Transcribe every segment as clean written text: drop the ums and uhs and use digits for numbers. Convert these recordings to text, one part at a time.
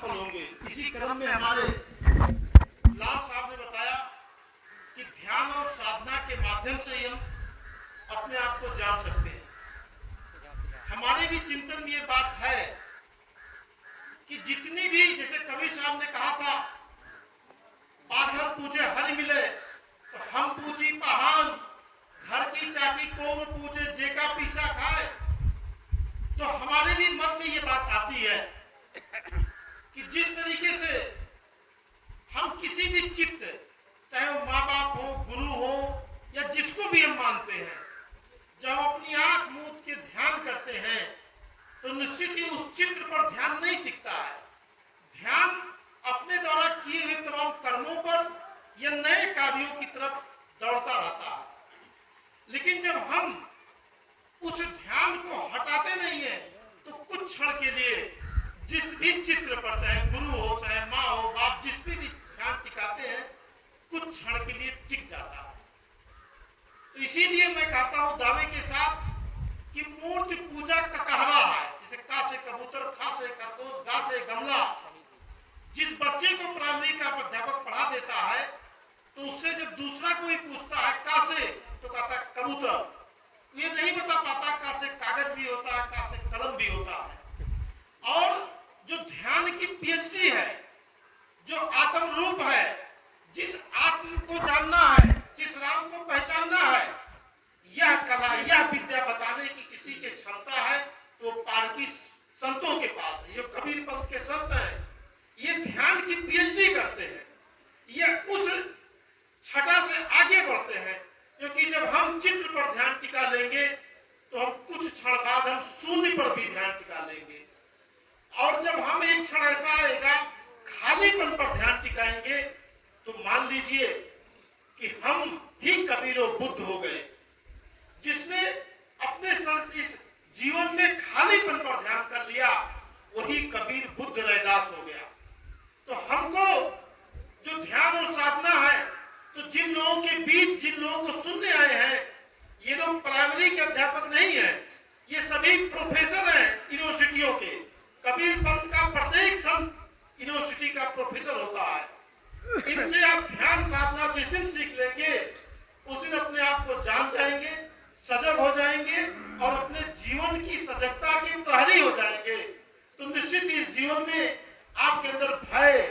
सफल होंगे। इसी क्रम में हमारे लाल साहब ने बताया कि ध्यान और साधना के माध्यम से ही हम अपने आप को जान सकते हैं। हमारे भी चिंतन में ये बात है कि जितनी भी, जैसे कबीर साहब ने कहा था, बाधर पूजे हरि मिले, तो हम पूजी पहाड़, घर की चाकी कौन पूजे जेका पीसा खाए। तो हमारे भी मन में ये बात आती है कि जिस तरीके से हम किसी भी चित्त, चाहे वो माँ बाप हो, गुरु हो, या जिसको भी हम मानते हैं, जब अपनी आंख मूंद के ध्यान करते हैं तो निश्चित ही उस चित्र पर ध्यान नहीं टिकता है। ध्यान अपने द्वारा किए हुए तमाम कर्मों पर या नए कार्यों की तरफ दौड़ता रहता है। लेकिन जब हम उस ध्यान को हटाते नहीं है तो कुछ क्षण के लिए जिस भी चित्र पर, चाहे गुरु हो, चाहे माँ हो, बाप, जिस पे भी ध्यान टिकाते हैं, कुछ क्षण के लिए टिक जाता है। तो इसीलिए मैं कहता हूं दावे के साथ कि मूर्ति पूजा ककहरा है। जैसे का से कबूतर, खा से खरगोश, गा से गमला। जिस बच्चे को प्राइमरी का अध्यापक पढ़ा देता है तो उससे जब दूसरा कोई पूछता है का से, तो कहता है कबूतर। ये नहीं बता पाता का से कागज भी होता है, का से कलम भी होता है। और जो ध्यान की पीएचडी है, जो आत्म रूप है, जिस आत्म को जानना है, जिस राम को पहचानना है, यह कला, यह विद्या बताने की किसी के क्षमता है तो पारकी संतों के पास है। ये कबीर पंथ के संत हैं, ये ध्यान की पीएचडी करते हैं, ये उस छटा से आगे बढ़ते हैं। क्योंकि जब हम चित्र पर ध्यान टिका लेंगे तो हम कुछ क्षण बाद हम शून्य पर भी ध्यान टिका लेंगे। और जब हम एक क्षण ऐसा आएगा खालीपन पर ध्यान टिकाएंगे तो मान लीजिए कि हम ही कबीरो बुद्ध हो गए। जिसने अपने इस जीवन में खालीपन पर ध्यान कर लिया वही कबीर बुद्ध रैदास हो गया। तो हमको जो ध्यान और साधना है, तो जिन लोगों के बीच, जिन लोगों को सुनने आए हैं, ये लोग प्राइमरी के अध्यापक नहीं है, ये सभी प्रोफेसर हैं यूनिवर्सिटियों के। कबीर पंथ का प्रत्येक संत यूनिवर्सिटी का प्रोफेसर होता है। इनसे आप ध्यान साधना जिस दिन सीख लेंगे उस दिन अपने आप को जान जाएंगे, सजग हो जाएंगे और अपने जीवन की सजगता के प्रहरी हो जाएंगे। तो निश्चित ही इस जीवन में आपके अंदर भय,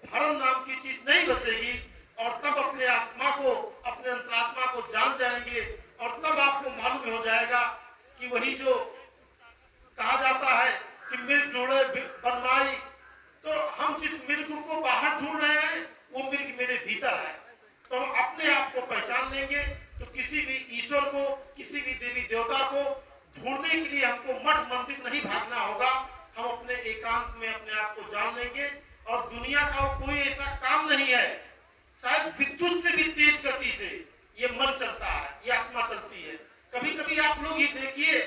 भरम नाम की चीज नहीं बचेगी और तब अपने आत्मा को, अपने अंतरात्मा को जान जाएंगे और तब आपको मालूम हो जाएगा कि वही जो कहा जाता है कि मृग ढूंढे बनमाई, तो हम जिस मृग को बाहर ढूंढ रहे हैं वो मृग मेरे भीतर है। तो हम अपने आप को पहचान लेंगे तो किसी भी ईश्वर को, किसी भी देवी देवता को ढूंढने के लिए हमको मठ मंदिर नहीं भागना होगा। हम अपने एकांत में अपने आप को जान लेंगे और दुनिया का कोई ऐसा काम नहीं है, शायद विद्युत से भी तेज गति से ये मन चलता है, ये आत्मा चलती है। कभी कभी आप लोग ये देखिए,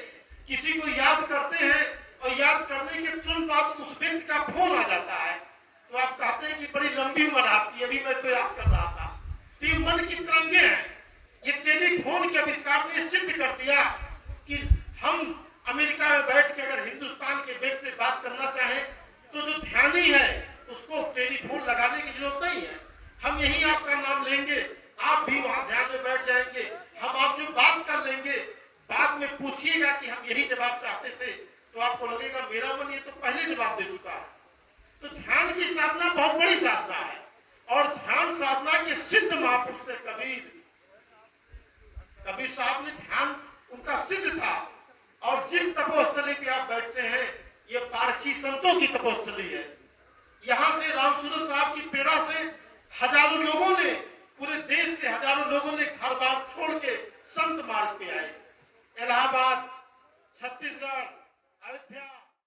किसी को याद करते हैं और याद करने के तुरंत बाद उस व्यक्ति का फोन आ जाता है तो आप कहते हैं कि बड़ी लंबी उम्र आपकी, अभी मैं तो याद कर रहा था। तो ये मन की तरंगे हैं। ये टेलीफोन के आविष्कार ने सिद्ध कर दिया कि हम अमेरिका में बैठ के अगर हिंदुस्तान के व्यक्ति से बात करना चाहें तो जो ध्यानी है उसको टेलीफोन लगाने की जरूरत नहीं है। हम यही आपका नाम लेंगे, आप भी वहां ध्यान में बैठ जाएंगे, हम आप जो बात कर लेंगे, बाद में पूछिएगा कि हम यही जवाब चाहते थे, तो आपको लगेगा मेरा मन ये तो पहले जवाब दे चुका है। तो ध्यान की साधना बहुत बड़ी साधना है और ध्यान साधना के सिद्ध महापुरुष थे कबीर साहब ने ध्यान उनका सिद्ध था। और जिस तपोस्थली पे आप बैठते हैं ये पारखी संतों की तपोस्थली है। यहाँ से रामसूरत साहब की प्रेरणा से हजारों लोगों ने, पूरे देश से हजारों लोगों ने घर बार छोड़ के संत मार्ग पे आए। इलाहाबाद, छत्तीसगढ़, अयोध्या।